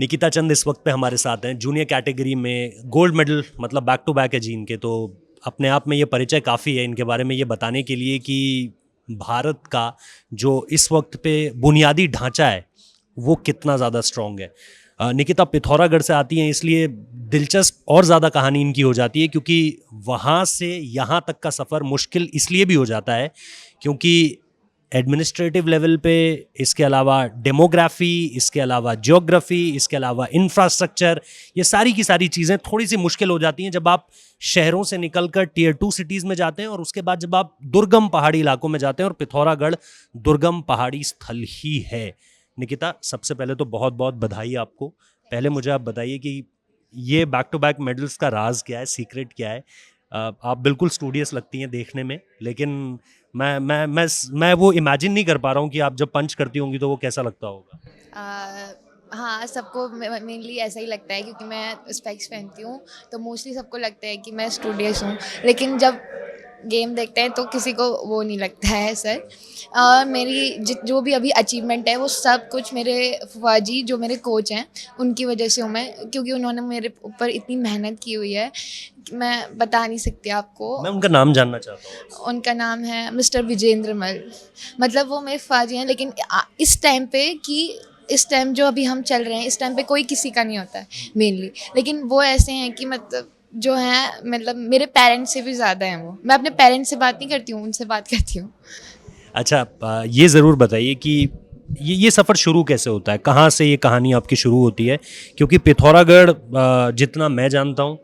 निकिता चंद इस वक्त पे हमारे साथ हैं जूनियर कैटेगरी में गोल्ड मेडल, मतलब बैक टू बैक है जी इनके। तो अपने आप में ये परिचय काफ़ी है इनके बारे में ये बताने के लिए कि भारत का जो इस वक्त पे बुनियादी ढांचा है वो कितना ज़्यादा स्ट्रॉन्ग है। निकिता पिथौरागढ़ से आती हैं, इसलिए दिलचस्प और ज़्यादा कहानी इनकी हो जाती है क्योंकि वहाँ से यहाँ तक का सफ़र मुश्किल इसलिए भी हो जाता है क्योंकि एडमिनिस्ट्रेटिव लेवल पे, इसके अलावा डेमोग्राफी, इसके अलावा ज्योग्राफी, इसके अलावा इंफ्रास्ट्रक्चर, ये सारी की सारी चीज़ें थोड़ी सी मुश्किल हो जाती हैं जब आप शहरों से निकलकर टियर 2 सिटीज़ में जाते हैं और उसके बाद जब आप दुर्गम पहाड़ी इलाकों में जाते हैं, और पिथौरागढ़ दुर्गम पहाड़ी स्थल ही है। निकिता, सबसे पहले तो बहुत बहुत बधाई आपको। पहले मुझे आप बताइए कि ये बैक टू बैक मेडल्स का राज क्या है, सीक्रेट क्या है? आप बिल्कुल स्टूडियस लगती हैं देखने में, लेकिन मैं वो इमेजिन नहीं कर पा रहा हूँ कि आप जब पंच करती होंगी तो वो कैसा लगता होगा। हाँ, सबको मेनली ऐसा ही लगता है क्योंकि मैं स्पेक्स पहनती हूँ, तो मोस्टली सबको लगता है कि मैं स्टूडियस हूँ, लेकिन जब गेम देखते हैं तो किसी को वो नहीं लगता है सर। मेरी जो भी अभी अचीवमेंट है वो सब कुछ मेरे फुफा जी जो मेरे कोच हैं उनकी वजह से हूँ मैं, क्योंकि उन्होंने मेरे ऊपर इतनी मेहनत की हुई है कि मैं बता नहीं सकती आपको। मैं उनका नाम जानना चाहता हूँ आपसे। उनका नाम है मिस्टर विजेंद्र मल। मतलब वो मेरे फुफा जी हैं, लेकिन इस टाइम पे कि इस टाइम जो अभी हम चल रहे हैं इस टाइम पे कोई किसी का नहीं होता है मेनली, लेकिन वो ऐसे हैं कि मतलब जो हैं, मतलब मेरे पेरेंट्स से भी ज़्यादा हैं वो। मैं अपने पेरेंट्स से बात नहीं करती हूँ, उनसे बात करती हूँ। अच्छा, ये ज़रूर बताइए कि ये सफ़र शुरू कैसे होता है, कहाँ से ये कहानी आपकी शुरू होती है? क्योंकि पिथौरागढ़, जितना मैं जानता हूँ,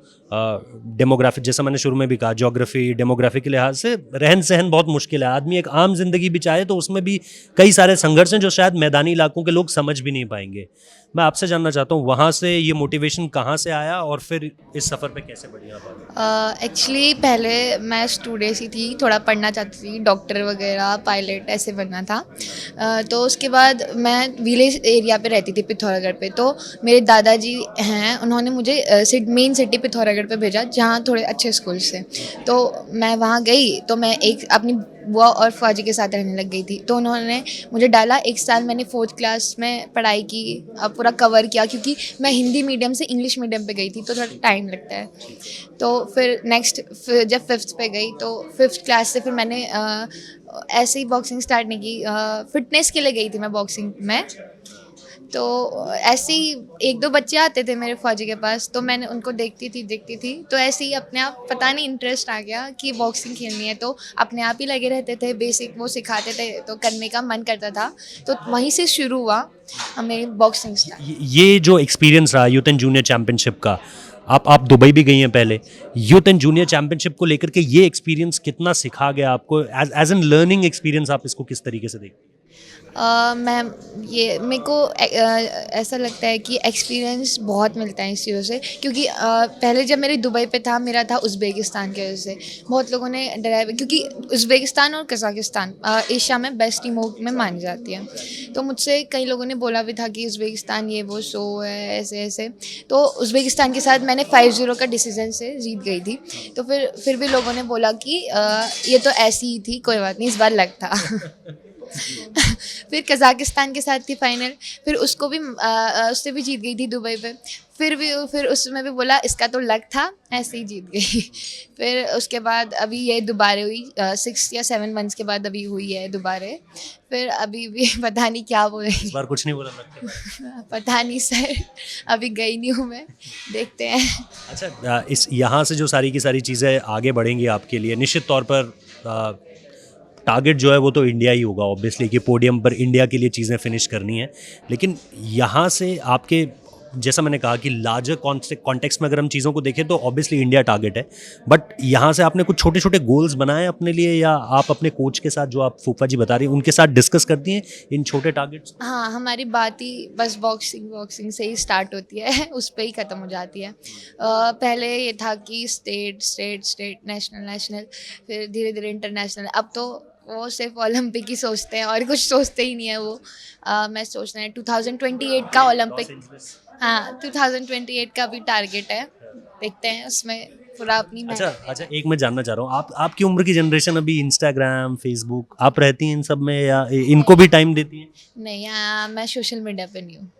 डेमोग्राफी, जैसा मैंने शुरू में भी कहा, ज्योग्राफी डेमोग्राफी के लिहाज से रहन सहन बहुत मुश्किल है। आदमी एक आम जिंदगी भी चाहे तो उसमें भी कई सारे संघर्ष हैं जो शायद मैदानी इलाकों के लोग समझ भी नहीं पाएंगे। मैं आपसे जानना चाहता हूँ वहाँ से ये मोटिवेशन कहाँ से आया और फिर इस सफ़र पे कैसे बढ़ी आप आगे? एक्चुअली पहले मैं स्टूडेंट ही थी, थोड़ा पढ़ना चाहती थी, डॉक्टर वगैरह पायलट ऐसे बनना था। तो उसके बाद मैं विलेज एरिया पे रहती थी पिथौरागढ़ पे, तो मेरे दादाजी हैं, उन्होंने मुझे मेन सिटी पिथौरागढ़ पे भेजा जहाँ थोड़े अच्छे स्कूल से। तो मैं वहाँ गई तो मैं एक अपनी बुआ और फौजी के साथ रहने लग गई थी, तो उन्होंने मुझे डाला। एक साल मैंने 4th क्लास में पढ़ाई की, पूरा कवर किया, क्योंकि मैं हिंदी मीडियम से इंग्लिश मीडियम पे गई थी तो थोड़ा टाइम लगता है। तो फिर नेक्स्ट जब 5th पे गई तो 5th क्लास से फिर मैंने ऐसे ही बॉक्सिंग स्टार्ट नहीं की, फिटनेस के लिए गई थी मैं बॉक्सिंग में। तो ऐसे ही एक दो बच्चे आते थे मेरे फौजी के पास, तो मैंने उनको देखती थी तो ऐसे ही अपने आप पता नहीं इंटरेस्ट आ गया कि बॉक्सिंग खेलनी है, तो अपने आप ही लगे रहते थे, बेसिक वो सिखाते थे तो करने का मन करता था। तो वहीं से शुरू हुआ मेरी बॉक्सिंग स्टार्ट। ये जो एक्सपीरियंस रहा यूथ एंड जूनियर चैंपियनशिप का, आप दुबई भी गई हैं पहले, यूथ एंड जूनियर चैंपियनशिप को लेकर के ये एक्सपीरियंस कितना सिखा गया आपको? एज एन लर्निंग एक्सपीरियंस आप इसको किस तरीके से देखते हैं? मैम, ये मेरे को ऐसा लगता है कि एक्सपीरियंस बहुत मिलता है इस चीज़ों से, क्योंकि पहले जब मेरे दुबई पे था, मेरा था उज़्बेकिस्तान की वजह से। बहुत लोगों ने डराया, क्योंकि उज़्बेकिस्तान और कज़ाकिस्तान एशिया में बेस्ट टीमों में मानी जाती है। तो मुझसे कई लोगों ने बोला भी था कि उज़्बेकिस्तान ये वो शो है, ऐसे ऐसे। तो उज़्बेकिस्तान के साथ मैंने 5-0 का डिसीजन से जीत गई थी। तो फिर भी लोगों ने बोला कि ये तो ऐसी ही थी, कोई बात नहीं, इस बार लक था। फिर कज़ाकिस्तान के साथ थी फाइनल, फिर उसको भी उससे भी जीत गई थी दुबई पे। फिर उसमें भी बोला इसका तो लक था, ऐसे ही जीत गई। फिर उसके बाद अभी ये दोबारा हुई, 6 या 7 मंथ्स के बाद अभी हुई है दोबारा। फिर अभी भी पता नहीं क्या इस बोलेंगे। बार कुछ नहीं बोला लगता? पता नहीं सर, अभी गई नहीं हूँ मैं, देखते हैं। अच्छा, इस यहाँ से जो सारी की सारी चीज़ें आगे बढ़ेंगी आपके लिए, निश्चित तौर पर टारगेट जो है वो तो इंडिया ही होगा ऑब्वियसली, कि पोडियम पर इंडिया के लिए चीज़ें फिनिश करनी है। लेकिन यहाँ से आपके, जैसा मैंने कहा कि लार्जर कॉन्टेक्स्ट में अगर हम चीज़ों को देखें तो ऑब्वियसली इंडिया टारगेट है, बट यहाँ से आपने कुछ छोटे छोटे गोल्स बनाए अपने लिए, या आप अपने कोच के साथ, जो आप फूफा जी बता रही हैं, उनके साथ डिस्कस करती हैं इन छोटे टारगेट्स? हाँ, हमारी बात ही बस बॉक्सिंग से ही स्टार्ट होती है। उस पे ही ख़त्म हो जाती है। पहले ये था कि स्टेट, नेशनल, फिर धीरे-धीरे इंटरनेशनल। अब तो वो सिर्फ ओलंपिक ही सोचते हैं और कुछ सोचते ही नहीं है वो। मैं सोच रहे हैं 2028 का ओलंपिक। हाँ, 2028 का भी टारगेट है। देखते हैं उसमें पूरा अपनी अच्छा मेहनत अच्छा, देना एक मैं जानना चाह रहा हूँ, आपकी उम्र की जनरेशन अभी इंस्टाग्राम, फेसबुक, आप रहती हैं इन सब में या इनको है। भी टाइम देती हैं? नहीं, मैं सोशल मीडिया पे नहीं हूँ।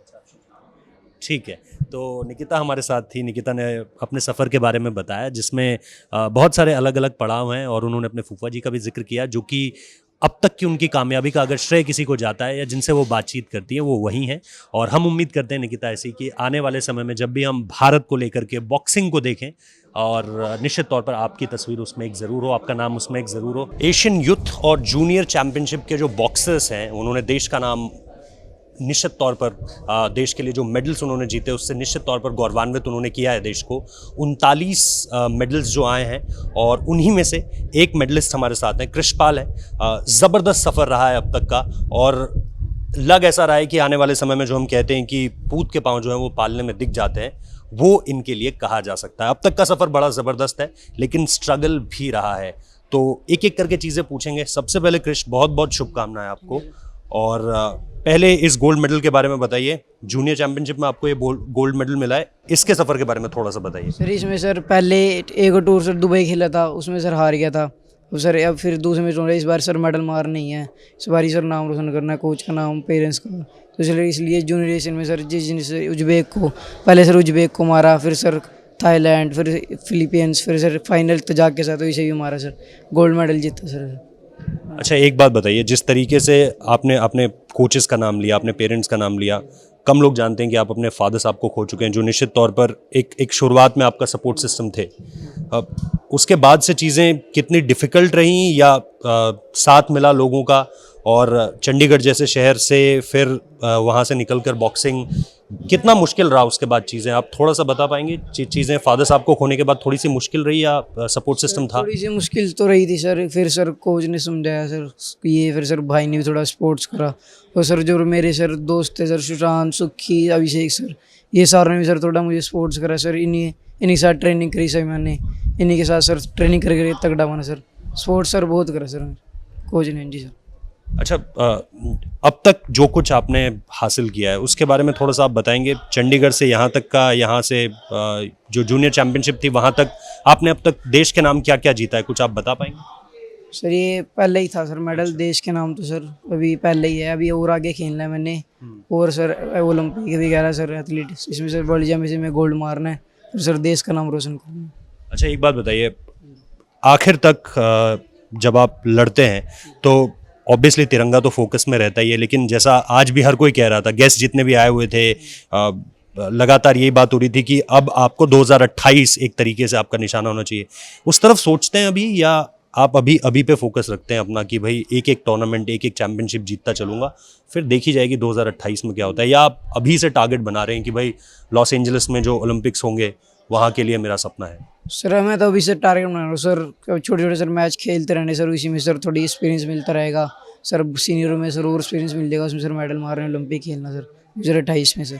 ठीक है, तो निकिता हमारे साथ थी। निकिता ने अपने सफ़र के बारे में बताया जिसमें बहुत सारे अलग अलग पड़ाव हैं, और उन्होंने अपने फूफा जी का भी जिक्र किया जो कि अब तक की उनकी कामयाबी का अगर श्रेय किसी को जाता है या जिनसे वो बातचीत करती है वो वही हैं। और हम उम्मीद करते हैं निकिता ऐसी कि आने वाले समय में जब भी हम भारत को लेकर के बॉक्सिंग को देखें, और निश्चित तौर पर आपकी तस्वीर उसमें एक ज़रूर हो, आपका नाम उसमें एक ज़रूर हो। एशियन यूथ और जूनियर चैम्पियनशिप के जो बॉक्सर्स हैं उन्होंने देश का नाम निश्चित तौर पर देश के लिए जो मेडल्स उन्होंने जीते उससे निश्चित तौर पर गौरवान्वित उन्होंने किया है देश को। 39 मेडल्स जो आए हैं और उन्हीं में से एक मेडलिस्ट हमारे साथ हैं, कृषपाल है। ज़बरदस्त सफ़र रहा है अब तक का, और लग ऐसा रहा है कि आने वाले समय में जो हम कहते हैं कि पूत के पाँव जो हैं वो पालने में दिख जाते हैं, वो इनके लिए कहा जा सकता है। अब तक का सफ़र बड़ा ज़बरदस्त है लेकिन स्ट्रगल भी रहा है, तो एक एक करके चीज़ें पूछेंगे। सबसे पहले कृष, बहुत बहुत शुभकामनाएं आपको, और पहले इस गोल्ड मेडल के बारे में बताइए। जूनियर चैंपियनशिप में आपको ये गोल्ड मेडल मिला है, इसके सफ़र के बारे में थोड़ा सा बताइए। सर इसमें सर पहले एक टूर सर दुबई खेला था, उसमें सर हार गया था। तो सर अब फिर दूसरे में चल रहा है, इस बार सर मेडल मार नहीं है, इस बार सर नाम रोशन करना है, कोच का नाम, पेरेंट्स का। तो इसलिए जूनियर में सर जिस उज्बेक को पहले सर उज्बेक को मारा, फिर सर थाईलैंड, फिर फिलीपींस, फिर सर फाइनल तो जाके साथ इसे भी मारा सर, गोल्ड मेडल जीता सर। अच्छा, एक बात बताइए, जिस तरीके से आपने अपने कोचेस का नाम लिया, अपने पेरेंट्स का नाम लिया, कम लोग जानते हैं कि आप अपने फादर साहब को खो चुके हैं जो निश्चित तौर पर एक शुरुआत में आपका सपोर्ट सिस्टम थे। उसके बाद से चीज़ें कितनी डिफ़िकल्ट रहीं, या साथ मिला लोगों का, और चंडीगढ़ जैसे शहर से फिर वहाँ से निकलकर बॉक्सिंग, कितना मुश्किल रहा उसके बाद चीज़ें? आप थोड़ा सा बता पाएंगे? चीज़ें फादर साहब को खोने के बाद थोड़ी सी मुश्किल रही, या सपोर्ट सिस्टम था? थोड़ी सी मुश्किल तो रही थी सर, फिर सर कोच ने समझाया सर ये, फिर सर भाई ने भी थोड़ा स्पोर्ट्स करा, और सर जो मेरे सर दोस्त थे सर, सुशांत, सुखी, अभिषेक सर, ये सारों ने भी सर थोड़ा मुझे स्पोर्ट्स करा सर। इन्हीं के साथ ट्रेनिंग करी सर मैंने, इन्हीं के साथ सर ट्रेनिंग करके तगड़ा बना सर। स्पोर्ट्स सर बहुत करा सर कोच ने। जी सर। अच्छा, अब तक जो कुछ आपने हासिल किया है उसके बारे में थोड़ा सा आप बताएंगे? चंडीगढ़ से यहाँ तक का, यहाँ से जो जूनियर चैंपियनशिप थी वहाँ तक आपने अब तक देश के नाम क्या क्या जीता है, कुछ आप बता पाएंगे? सर ये पहले ही था सर मेडल देश के नाम, तो सर अभी पहले ही है, अभी और आगे खेलना है मैंने, और सर ओलंपिक भी कह रहा है सर एथलीट्स, इसमें सर वर्ल्ड चैंपियनशिप में गोल्ड मारना है, फिर सर देश का नाम रोशन करना है। अच्छा, एक बात बताइए, आखिर तक जब आप लड़ते हैं तो ऑब्वियसली तिरंगा तो फोकस में रहता ही है, लेकिन जैसा आज भी हर कोई कह रहा था, गेस्ट जितने भी आए हुए थे, लगातार यही बात हो रही थी कि अब आपको 2028 एक तरीके से आपका निशाना होना चाहिए। उस तरफ सोचते हैं अभी, या आप अभी पे फोकस रखते हैं अपना कि भाई एक एक टूर्नामेंट, एक एक चैंपियनशिप जीतता चलूँगा, फिर देखी जाएगी 2028 में क्या होता है? या आप अभी से टारगेट बना रहे हैं कि भाई लॉस एंजलिस में जो ओलंपिक्स होंगे वहाँ के लिए मेरा सपना है? सर मैं तो अभी से टारगेट बना रहा हूँ सर, छोटे छोटे सर मैच खेलते रहने सर, उसी में सर थोड़ी एक्सपीरियंस मिलता रहेगा सर, सीनियरों में सर और एक्सपीरियंस मिल जाएगा, उसमें सर मेडल मार रहे हैं, ओलंपिक खेलना सर 2028 में सर।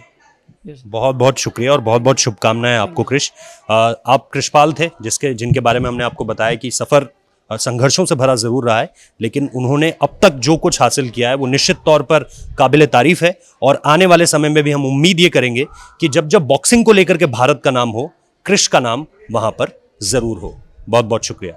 बहुत बहुत शुक्रिया और बहुत बहुत शुभकामनाएं आपको कृष। आप कृषपाल थे जिनके बारे में हमने आपको बताया कि सफ़र संघर्षों से भरा ज़रूर रहा है, लेकिन उन्होंने अब तक जो कुछ हासिल किया है वो निश्चित तौर पर काबिल तारीफ़ है, और आने वाले समय में भी हम उम्मीद ये करेंगे कि जब जब बॉक्सिंग को लेकर के भारत का नाम हो, कृष का नाम वहाँ पर ज़रूर हो। बहुत बहुत शुक्रिया।